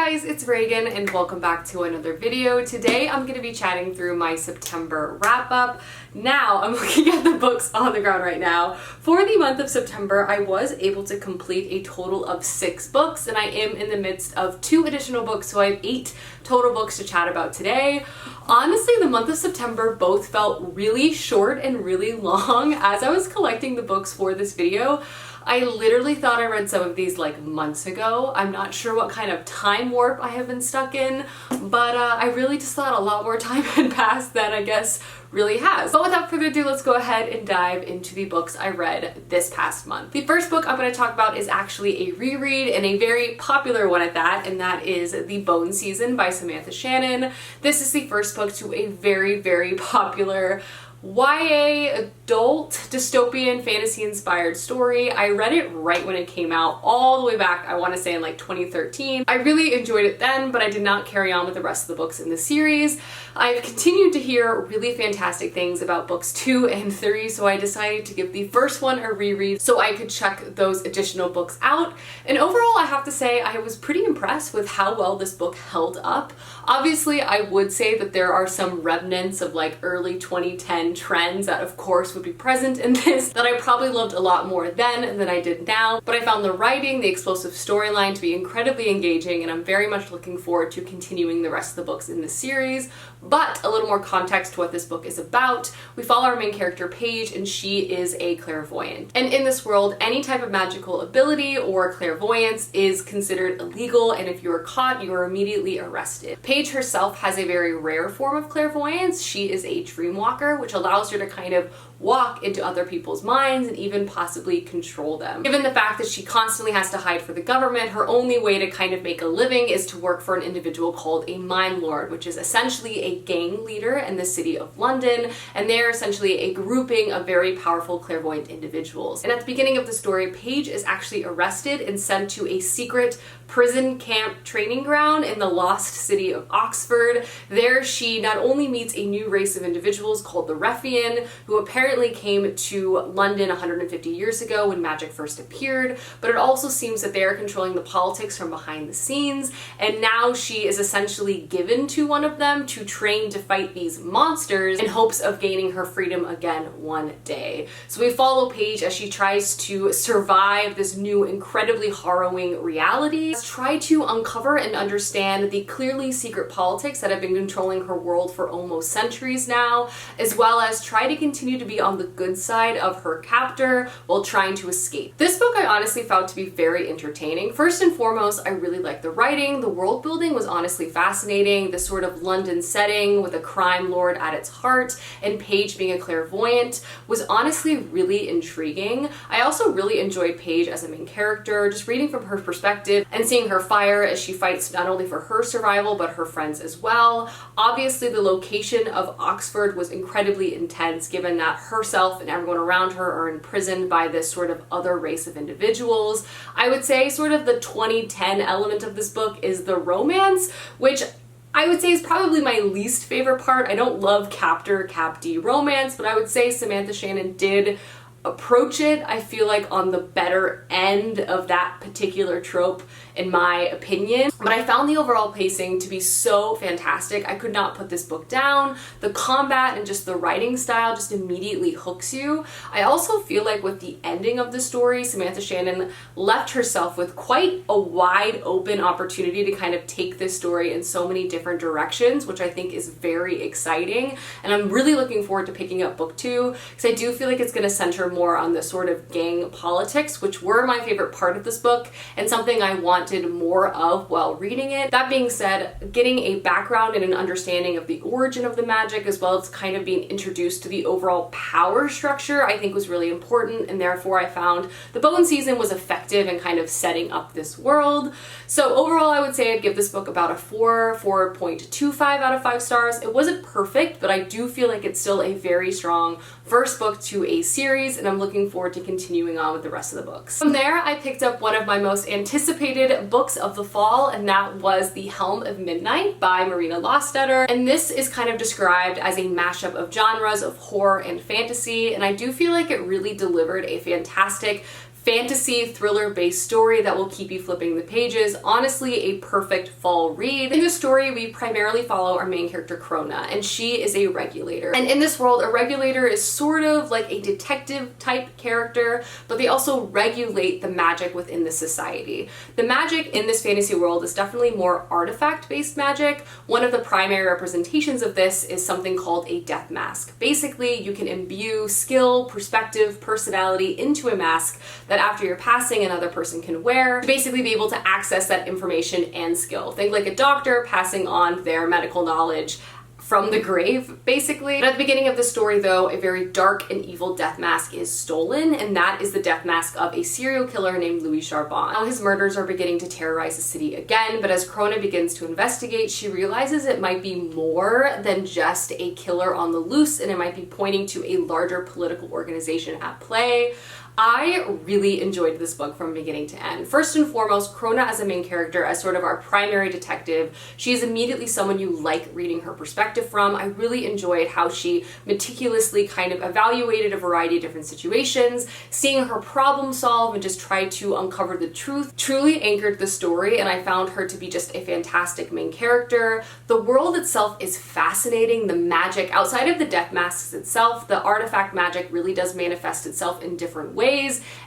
guys, it's Reagan and welcome back to another video. Today I'm going to be chatting through my September wrap-up. Now I'm looking at the books on the ground right now. For the month of September, I was able to complete a total of 6 books, and I am in the midst of 2 additional books, so I have 8 total books to chat about today. Honestly, the month of September both felt really short and really long. As I was collecting the books for this video, I literally thought I read some of these like months ago. I'm not sure what kind of time warp I have been stuck in, but I really just thought a lot more time had passed than I guess really has. But without further ado, let's go ahead and dive into the books I read this past month. The first book I'm going to talk about is actually a reread, and a very popular one at that, and that is The Bone Season by Samantha Shannon. This is the first book to a very, very popular YA adult dystopian fantasy inspired story. I read it right when it came out, all the way back, I want to say in like 2013. I really enjoyed it then, but I did not carry on with the rest of the books in the series. I've continued to hear really fantastic things about books 2 and 3, so I decided to give the first one a reread so I could check those additional books out. And overall, I have to say I was pretty impressed with how well this book held up. Obviously, I would say that there are some remnants of like early 2010 trends that of course would be present in this that I probably loved a lot more then than I did now, but I found the writing, the explosive storyline to be incredibly engaging, and I'm very much looking forward to continuing the rest of the books in this series. But a little more context to what this book is about. We follow our main character Paige, and she is a clairvoyant. And in this world, any type of magical ability or clairvoyance is considered illegal, and if you are caught, you are immediately arrested. Paige herself has a very rare form of clairvoyance. She is a dreamwalker, which allows her to kind of walk into other people's minds and even possibly control them. Given the fact that she constantly has to hide for the government, her only way to kind of make a living is to work for an individual called a Mine Lord, which is essentially a gang leader in the city of London, and they're essentially a grouping of very powerful clairvoyant individuals. And at the beginning of the story, Paige is actually arrested and sent to a secret prison camp training ground in the lost city of Oxford. There she not only meets a new race of individuals called the Rephian, who apparently came to London 150 years ago when magic first appeared, but it also seems that they are controlling the politics from behind the scenes, and now she is essentially given to one of them to train to fight these monsters in hopes of gaining her freedom again one day. So we follow Paige as she tries to survive this new incredibly harrowing reality, try to uncover and understand the clearly secret politics that have been controlling her world for almost centuries now, as well as try to continue to be on the good side of her captor while trying to escape. This book I honestly found to be very entertaining. First and foremost, I really liked the writing. The world building was honestly fascinating. The sort of London setting with a crime lord at its heart and Paige being a clairvoyant was honestly really intriguing. I also really enjoyed Paige as a main character, just reading from her perspective and seeing her fire as she fights not only for her survival but her friends as well. Obviously, the location of Oxford was incredibly intense given that herself and everyone around her are imprisoned by this sort of other race of individuals. I would say sort of the 2010 element of this book is the romance, which I would say is probably my least favorite part. I don't love captor-captee romance, but I would say Samantha Shannon did approach it, I feel like, on the better end of that particular trope in my opinion. But I found the overall pacing to be so fantastic. I could not put this book down. The combat and just the writing style just immediately hooks you. I also feel like with the ending of the story, Samantha Shannon left herself with quite a wide open opportunity to kind of take this story in so many different directions, which I think is very exciting. And I'm really looking forward to picking up book 2 because I do feel like it's going to center more on the sort of gang politics, which were my favorite part of this book and something I wanted more of while reading it. That being said, getting a background and an understanding of the origin of the magic as well as kind of being introduced to the overall power structure I think was really important, and therefore I found The Bone Season was effective in kind of setting up this world. So overall I would say I'd give this book about a 4.25 out of 5 stars. It wasn't perfect, but I do feel like it's still a very strong first book to a series, and I'm looking forward to continuing on with the rest of the books. From there, I picked up one of my most anticipated books of the fall, and that was The Helm of Midnight by Marina Lostetter. And this is kind of described as a mashup of genres of horror and fantasy, and I do feel like it really delivered a fantastic fantasy thriller-based story that will keep you flipping the pages. Honestly, a perfect fall read. In the story, we primarily follow our main character, Crona, and she is a regulator. And in this world, a regulator is sort of like a detective type character, but they also regulate the magic within the society. The magic in this fantasy world is definitely more artifact-based magic. One of the primary representations of this is something called a death mask. Basically, you can imbue skill, perspective, personality into a mask that after you're passing, another person can wear to basically be able to access that information and skill. Think like a doctor passing on their medical knowledge from the grave, basically. But at the beginning of the story, though, a very dark and evil death mask is stolen, and that is the death mask of a serial killer named Louis Charbon. Now, his murders are beginning to terrorize the city again, but as Crona begins to investigate, she realizes it might be more than just a killer on the loose, and it might be pointing to a larger political organization at play. I really enjoyed this book from beginning to end. First and foremost, Crona as a main character, as sort of our primary detective, she is immediately someone you like reading her perspective from. I really enjoyed how she meticulously kind of evaluated a variety of different situations, seeing her problem solve and just try to uncover the truth. Truly anchored the story, and I found her to be just a fantastic main character. The world itself is fascinating. The magic, outside of the death masks itself, the artifact magic really does manifest itself in different ways.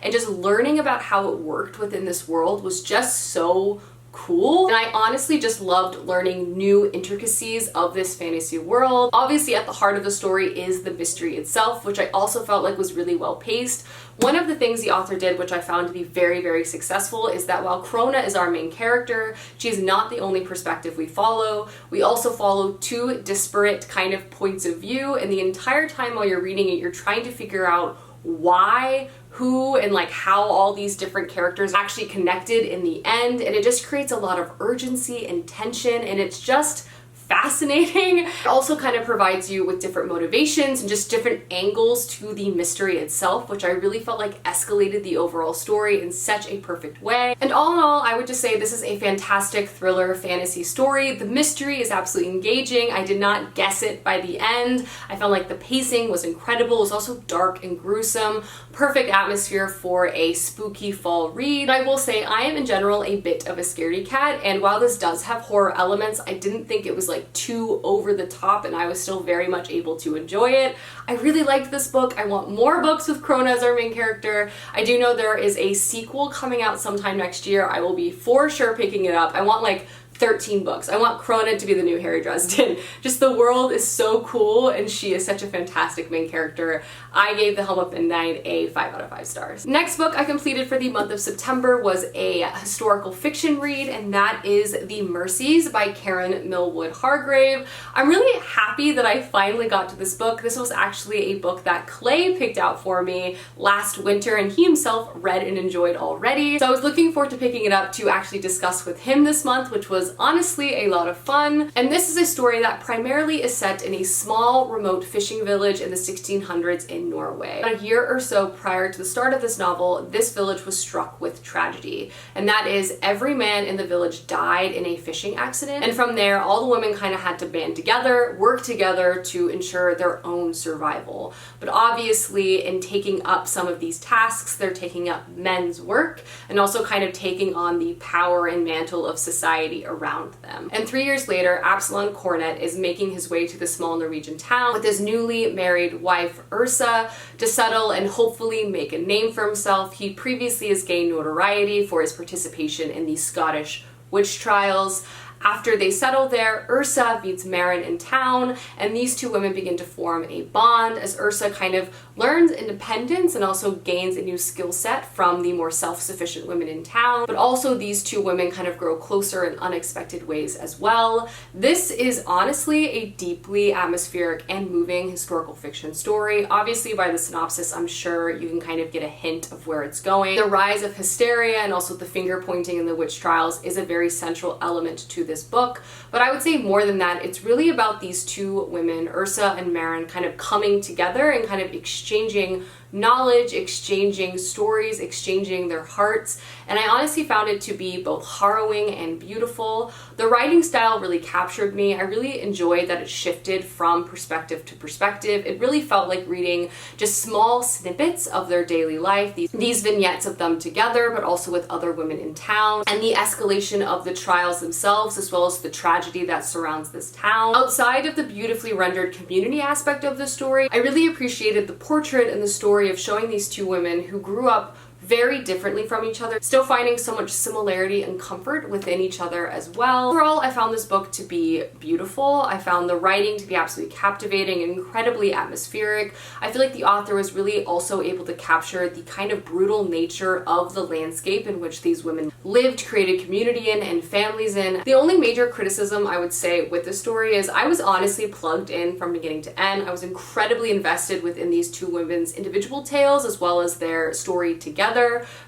And just learning about how it worked within this world was just so cool. And I honestly just loved learning new intricacies of this fantasy world. Obviously, at the heart of the story is the mystery itself, which I also felt like was really well paced. One of the things the author did, which I found to be very, very successful, is that while Crona is our main character, she is not the only perspective we follow. We also follow two disparate kind of points of view, and the entire time while you're reading it, you're trying to figure out why, who, and like how all these different characters actually connected in the end, and it just creates a lot of urgency and tension, and it's just fascinating. It also kind of provides you with different motivations and just different angles to the mystery itself, which I really felt like escalated the overall story in such a perfect way. And all in all, I would just say this is a fantastic thriller fantasy story. The mystery is absolutely engaging. I did not guess it by the end. I felt like the pacing was incredible. It was also dark and gruesome. Perfect atmosphere for a spooky fall read. I will say I am in general a bit of a scaredy cat, and while this does have horror elements, I didn't think it was like too over the top, and I was still very much able to enjoy it. I really liked this book. I want more books with Crona as our main character. I do know there is a sequel coming out sometime next year. I will be for sure picking it up. I want like 13 books. I want Crona to be the new Harry Dresden. Just the world is so cool, and she is such a fantastic main character. I gave The Helm of Midnight a 5 out of 5 stars. Next book I completed for the month of September was a historical fiction read, and that is The Mercies by Karen Millwood Hargrave. I'm really happy that I finally got to this book. This was actually a book that Clay picked out for me last winter, and he himself read and enjoyed already. So I was looking forward to picking it up to actually discuss with him this month, which was honestly a lot of fun. And this is a story that primarily is set in a small remote fishing village in the 1600s in Norway. A year or so prior to the start of this novel, this village was struck with tragedy, and that is every man in the village died in a fishing accident, and from there all the women kind of had to band together, work together to ensure their own survival. But obviously in taking up some of these tasks, they're taking up men's work and also kind of taking on the power and mantle of society around them. And 3 years later, Absalon Cornet is making his way to the small Norwegian town with his newly married wife Ursa to settle and hopefully make a name for himself. He previously has gained notoriety for his participation in the Scottish witch trials. After they settle there, Ursa meets Maren in town, and these two women begin to form a bond as Ursa kind of learns independence and also gains a new skill set from the more self-sufficient women in town. But also these two women kind of grow closer in unexpected ways as well. This is honestly a deeply atmospheric and moving historical fiction story. Obviously by the synopsis, I'm sure you can kind of get a hint of where it's going. The rise of hysteria and also the finger pointing in the witch trials is a very central element to this book, but I would say more than that, it's really about these two women, Ursa and Maren, kind of coming together and kind of exchanging knowledge, exchanging stories, exchanging their hearts, and I honestly found it to be both harrowing and beautiful. The writing style really captured me. I really enjoyed that it shifted from perspective to perspective. It really felt like reading just small snippets of their daily life, these vignettes of them together, but also with other women in town, and the escalation of the trials themselves, as well as the tragedy that surrounds this town. Outside of the beautifully rendered community aspect of the story, I really appreciated the portrait and the story of showing these two women who grew up very differently from each other, still finding so much similarity and comfort within each other as well. Overall, I found this book to be beautiful. I found the writing to be absolutely captivating and incredibly atmospheric. I feel like the author was really also able to capture the kind of brutal nature of the landscape in which these women lived, created community in, and families in. The only major criticism I would say with the story is I was honestly plugged in from beginning to end. I was incredibly invested within these two women's individual tales as well as their story together.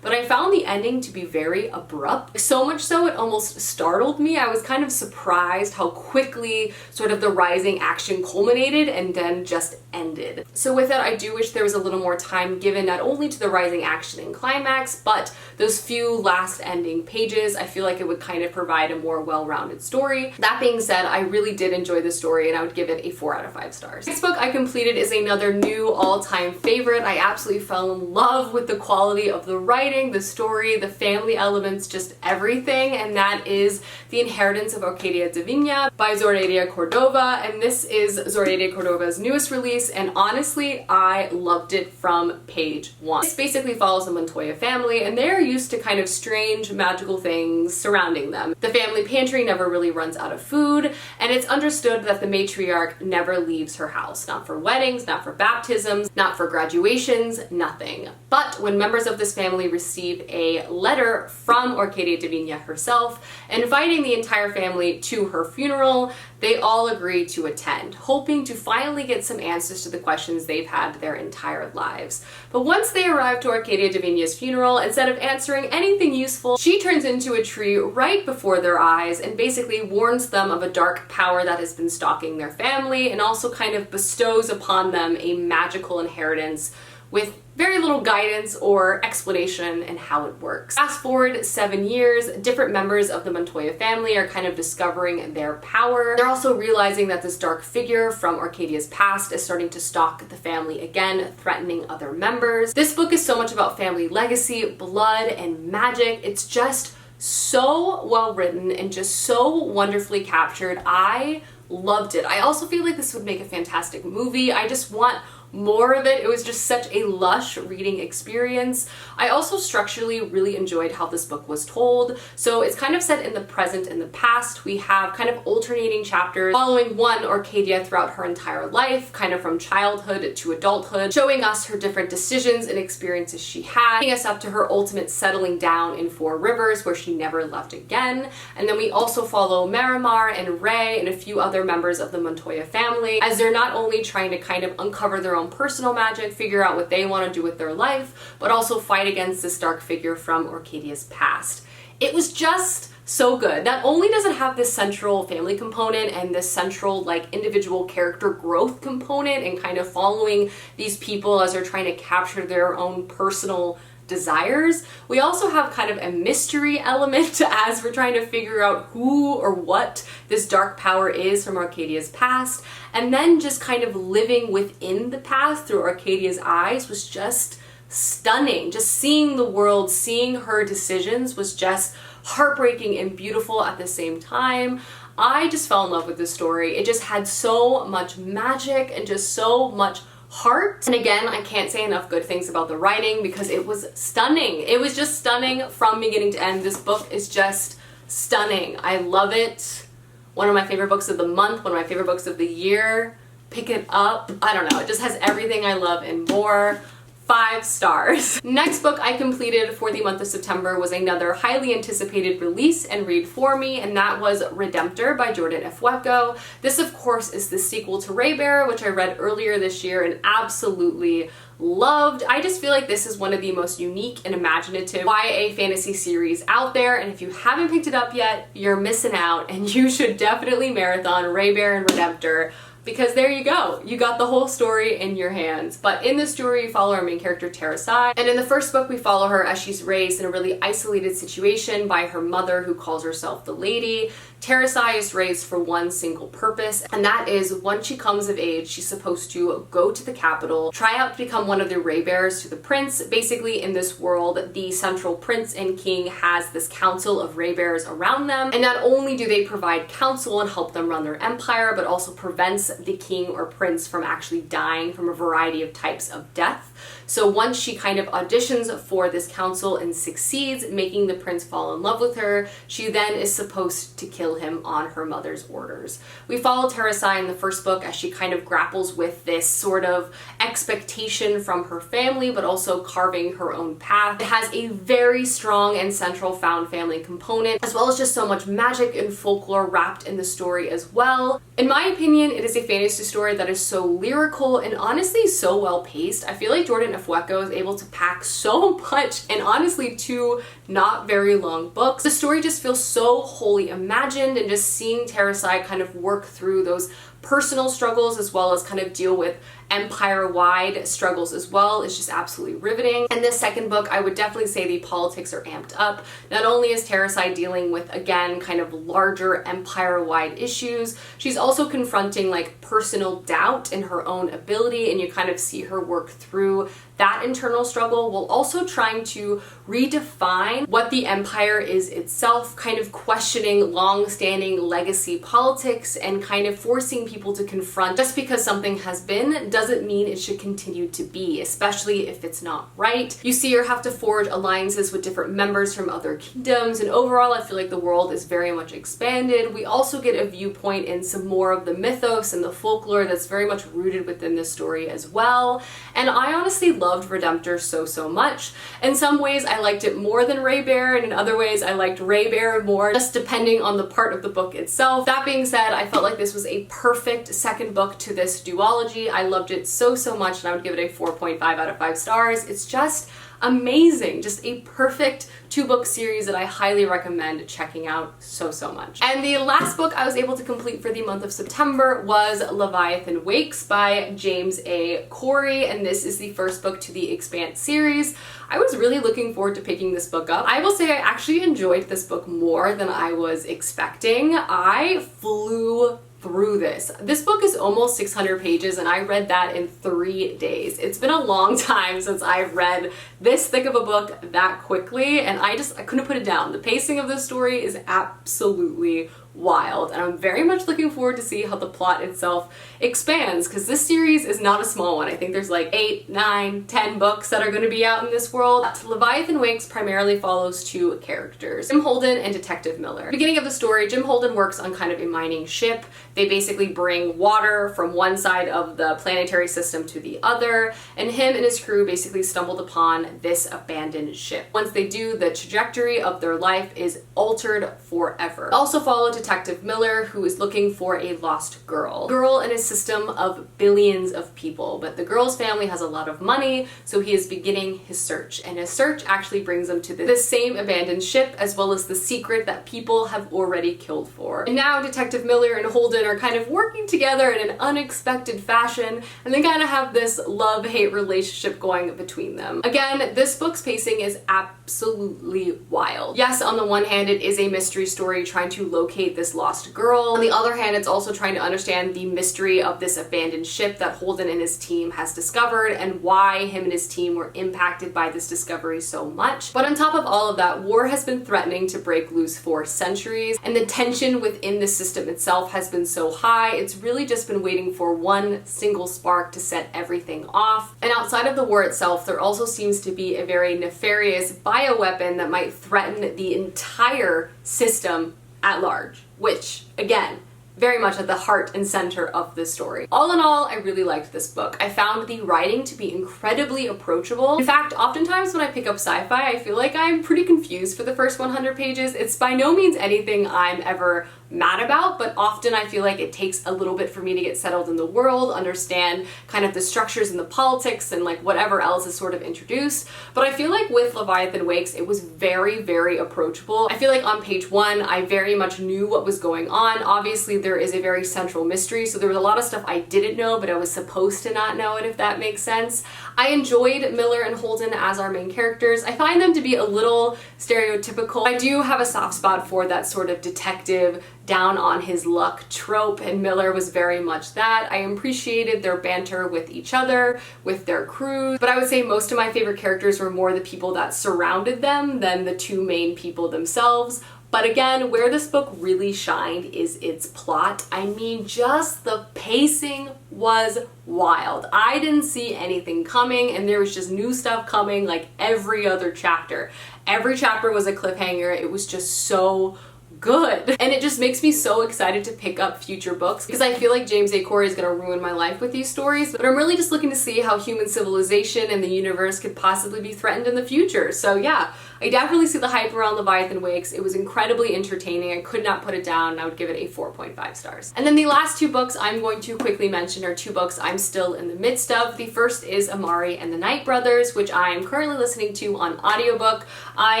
But I found the ending to be very abrupt. So much so it almost startled me. I was kind of surprised how quickly sort of the rising action culminated and then just ended. So with that, I do wish there was a little more time given not only to the rising action and climax, but those few last ending pages. I feel like it would kind of provide a more well-rounded story. That being said, I really did enjoy the story and I would give it a 4 out of 5 stars. Next book I completed is another new all-time favorite. I absolutely fell in love with the quality of the writing, the story, the family elements, just everything, and that is The Inheritance of Arcadia Divina by Zoraida Cordova, and this is Zoraida Cordova's newest release, and honestly, I loved it from page 1. This basically follows the Montoya family, and they're used to kind of strange magical things surrounding them. The family pantry never really runs out of food, and it's understood that the matriarch never leaves her house, not for weddings, not for baptisms, not for graduations, nothing. But when members of this family received a letter from Orquidea Divina herself inviting the entire family to her funeral, they all agreed to attend, hoping to finally get some answers to the questions they've had their entire lives. But once they arrive to Orquidea Divina's funeral, instead of answering anything useful, she turns into a tree right before their eyes and basically warns them of a dark power that has been stalking their family and also kind of bestows upon them a magical inheritance with very little guidance or explanation in how it works. Fast forward 7 years, different members of the Montoya family are kind of discovering their power. They're also realizing that this dark figure from Arcadia's past is starting to stalk the family again, threatening other members. This book is so much about family legacy, blood, and magic. It's just so well written and just so wonderfully captured. I loved it. I also feel like this would make a fantastic movie. I just want more of it. It was just such a lush reading experience. I also structurally really enjoyed how this book was told. So it's kind of set in the present and the past. We have kind of alternating chapters following one Orquidea throughout her entire life, kind of from childhood to adulthood, showing us her different decisions and experiences she had, taking us up to her ultimate settling down in Four Rivers, where she never left again. And then we also follow Marimar and Ray and a few other members of the Montoya family as they're not only trying to kind of uncover their own personal magic, figure out what they want to do with their life, but also fight against this dark figure from Orquidea's past. It was just so good. Not only does it have this central family component and this central like individual character growth component and kind of following these people as they're trying to capture their own personal desires, we also have kind of a mystery element as we're trying to figure out who or what this dark power is from Arcadia's past, and then just kind of living within the past through Arcadia's eyes was just stunning. Just seeing the world, seeing her decisions was just heartbreaking and beautiful at the same time. I just fell in love with this story. It just had so much magic and just so much heart. And again, I can't say enough good things about the writing because it was stunning. It was just stunning from beginning to end. This book is just stunning. I love it. One of my favorite books of the month, one of my favorite books of the year. Pick it up. I don't know. It just has everything I love and more. 5 stars. Next book I completed for the month of September was another highly anticipated release and read for me, and that was Redemptor by Jordan F. Wecko. This, of course, is the sequel to Raybear, which I read earlier this year and absolutely loved. I just feel like this is one of the most unique and imaginative YA fantasy series out there, and if you haven't picked it up yet, you're missing out, and you should definitely marathon Raybear and Redemptor. because there you go. You got the whole story in your hands. But in this story, you follow our main character, Terasai. And in the first book, we follow her as she's raised in a really isolated situation by her mother, who calls herself the Lady. Terasai is raised for one single purpose, and that is once she comes of age, she's supposed to go to the capital, try out to become one of the ray bearers to the prince. Basically, in this world, the central prince and king has this council of ray bearers around them, and not only do they provide counsel and help them run their empire, but also prevents the king or prince from actually dying from a variety of types of death. So once she kind of auditions for this council and succeeds, making the prince fall in love with her, she then is supposed to kill him on her mother's orders. We follow Terasai in the first book as she kind of grapples with this sort of expectation from her family, but also carving her own path. It has a very strong and central found family component, as well as just so much magic and folklore wrapped in the story as well. In my opinion, it is a fantasy story that is so lyrical and honestly so well paced. I feel like Jordan Fueco is able to pack so much and honestly two not very long books. The story just feels so wholly imagined, and just seeing Terasai kind of work through those personal struggles as well as kind of deal with empire-wide struggles as well is just absolutely riveting. In this second book, I would definitely say the politics are amped up. Not only is Terasai dealing with, again, kind of larger empire-wide issues, she's also confronting like personal doubt in her own ability, and you kind of see her work through that internal struggle while also trying to redefine what the empire is itself, kind of questioning long-standing legacy politics and kind of forcing people to confront just because something has been doesn't mean it should continue to be, especially if it's not right. You see her have to forge alliances with different members from other kingdoms, and overall I feel like the world is very much expanded. We also get a viewpoint in some more of the mythos and the folklore that's very much rooted within this story as well. And I honestly loved Redemptor so much. In some ways I liked it more than Raybear, and in other ways I liked Raybear more, just depending on the part of the book itself. That being said, I felt like this was a perfect second book to this duology. I loved it so much, and I would give it a 4.5 out of 5 stars. It's just amazing, just a perfect two-book series that I highly recommend checking out so much. And the last book I was able to complete for the month of September was Leviathan Wakes by James A. Corey, and this is the first book to the Expanse series. I was really looking forward to picking this book up. I will say I actually enjoyed this book more than I was expecting. I flew through this. This book is almost 600 pages, and I read that in 3 days. It's been a long time since I've read this thick of a book that quickly, and I couldn't put it down. The pacing of this story is absolutely wild, and I'm very much looking forward to see how the plot itself expands, because this series is not a small one. I think there's like 8, 9, 10 books that are going to be out in this world. Leviathan Wakes primarily follows two characters, Jim Holden and Detective Miller. Beginning of the story, Jim Holden works on kind of a mining ship. They basically bring water from one side of the planetary system to the other, and him and his crew basically stumbled upon this abandoned ship. Once they do, the trajectory of their life is altered forever. Also follow Detective Miller, who is looking for a lost girl. Girl in a system of billions of people, but the girl's family has a lot of money, so he is beginning his search, and his search actually brings him to the same abandoned ship, as well as the secret that people have already killed for. And now Detective Miller and Holden are kind of working together in an unexpected fashion, and they kind of have this love-hate relationship going between them. Again, this book's pacing is absolutely wild. Yes, on the one hand, it is a mystery story trying to locate this lost girl. On the other hand, it's also trying to understand the mystery of this abandoned ship that Holden and his team has discovered, and why him and his team were impacted by this discovery so much. But on top of all of that, war has been threatening to break loose for centuries, and the tension within the system itself has been so high, it's really just been waiting for one single spark to set everything off. And outside of the war itself, there also seems to be a very nefarious bioweapon that might threaten the entire system at large, which, again, very much at the heart and center of this story. All in all, I really liked this book. I found the writing to be incredibly approachable. In fact, oftentimes when I pick up sci-fi, I feel like I'm pretty confused for the first 100 pages. It's by no means anything I'm ever mad about, but often I feel like it takes a little bit for me to get settled in the world, understand kind of the structures and the politics and like whatever else is sort of introduced. But I feel like with Leviathan Wakes, it was very approachable. I feel like on page 1, I very much knew what was going on. Obviously, there there is a very central mystery, so there was a lot of stuff I didn't know, but I was supposed to not know it, if that makes sense. I enjoyed Miller and Holden as our main characters. I find them to be a little stereotypical. I do have a soft spot for that sort of detective down on his luck trope, and Miller was very much that. I appreciated their banter with each other, with their crews, but I would say most of my favorite characters were more the people that surrounded them than the two main people themselves. But again, where this book really shined is its plot. I mean, just the pacing was wild. I didn't see anything coming, and there was just new stuff coming like every other chapter. Every chapter was a cliffhanger. It was just so good. And it just makes me so excited to pick up future books because I feel like James A. Corey is going to ruin my life with these stories, but I'm really just looking to see how human civilization and the universe could possibly be threatened in the future. So yeah, I definitely see the hype around Leviathan Wakes. It was incredibly entertaining. I could not put it down, and I would give it a 4.5 stars. And then the last two books I'm going to quickly mention are two books I'm still in the midst of. The first is Amari and the Night Brothers, which I am currently listening to on audiobook. I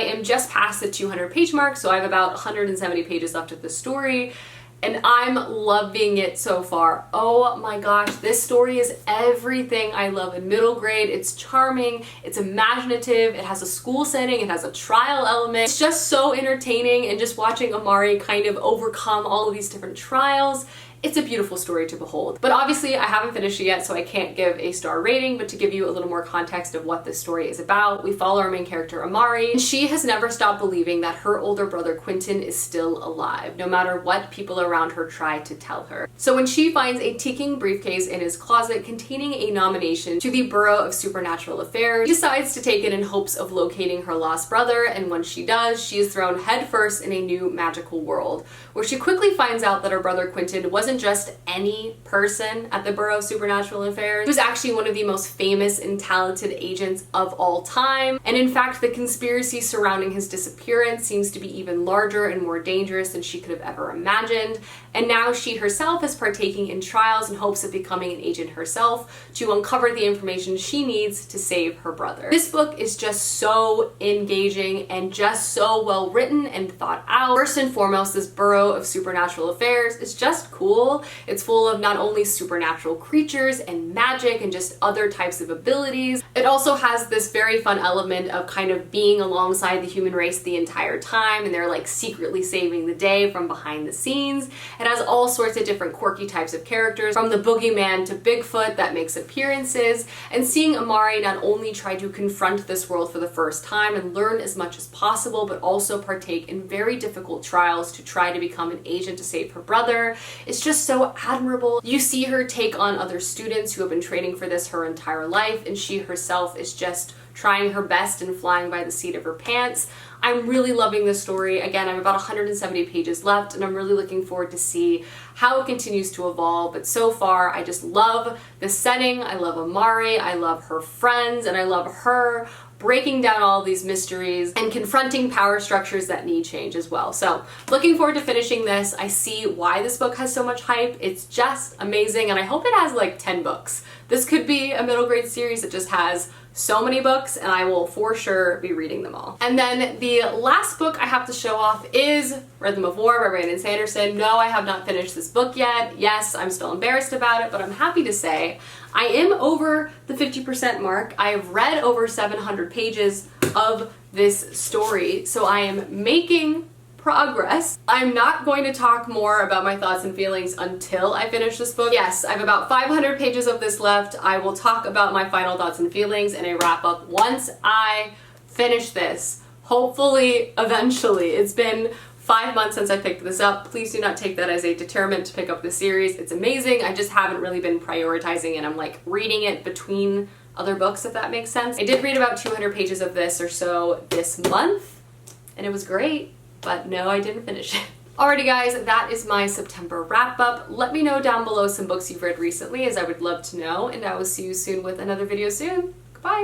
am just past the 200 page mark, so I have about 170 pages left of the story, and I'm loving it so far. Oh my gosh, this story is everything I love in middle grade. It's charming, it's imaginative, it has a school setting, it has a trial element. It's just so entertaining, and just watching Amari kind of overcome all of these different trials. It's a beautiful story to behold. But obviously I haven't finished it yet, so I can't give a star rating, but to give you a little more context of what this story is about, we follow our main character Amari, and she has never stopped believing that her older brother Quentin is still alive, no matter what people around her try to tell her. So when she finds a ticking briefcase in his closet containing a nomination to the Bureau of Supernatural Affairs, she decides to take it in hopes of locating her lost brother, and when she does, she is thrown headfirst in a new magical world, where she quickly finds out that her brother Quentin wasn't just any person at the Bureau of Supernatural Affairs. He was actually one of the most famous and talented agents of all time, and in fact the conspiracy surrounding his disappearance seems to be even larger and more dangerous than she could have ever imagined, and now she herself is partaking in trials in hopes of becoming an agent herself to uncover the information she needs to save her brother. This book is just so engaging and just so well written and thought out. First and foremost, this Bureau of Supernatural Affairs is just cool. It's full of not only supernatural creatures and magic and just other types of abilities. It also has this very fun element of kind of being alongside the human race the entire time, and they're like secretly saving the day from behind the scenes. It has all sorts of different quirky types of characters, from the boogeyman to Bigfoot that makes appearances, and seeing Amari not only try to confront this world for the first time and learn as much as possible, but also partake in very difficult trials to try to become an agent to save her brother. It's just so admirable. You see her take on other students who have been training for this her entire life, and she herself is just trying her best and flying by the seat of her pants. I'm really loving this story. Again, I have about 170 pages left, and I'm really looking forward to see how it continues to evolve. But so far, I just love the setting. I love Amari, I love her friends, and I love her breaking down all these mysteries and confronting power structures that need change as well. So looking forward to finishing this. I see why this book has so much hype. It's just amazing, and I hope it has like 10 books. This could be a middle grade series that just has so many books, and I will for sure be reading them all. And then the last book I have to show off is Rhythm of War by Brandon Sanderson. No, I have not finished this book yet. Yes, I'm still embarrassed about it, but I'm happy to say I am over the 50% mark. I have read over 700 pages of this story, so I am making progress. I'm not going to talk more about my thoughts and feelings until I finish this book. Yes, I have about 500 pages of this left. I will talk about my final thoughts and feelings in a wrap up once I finish this. Hopefully, eventually. It's been 5 months since I picked this up. Please do not take that as a deterrent to pick up the series. It's amazing. I just haven't really been prioritizing it. I'm like reading it between other books, if that makes sense. I did read about 200 pages of this or so this month, and it was great. But no, I didn't finish it. Alrighty guys, that is my September wrap up. Let me know down below some books you've read recently, as I would love to know, and I will see you soon with another video soon. Goodbye!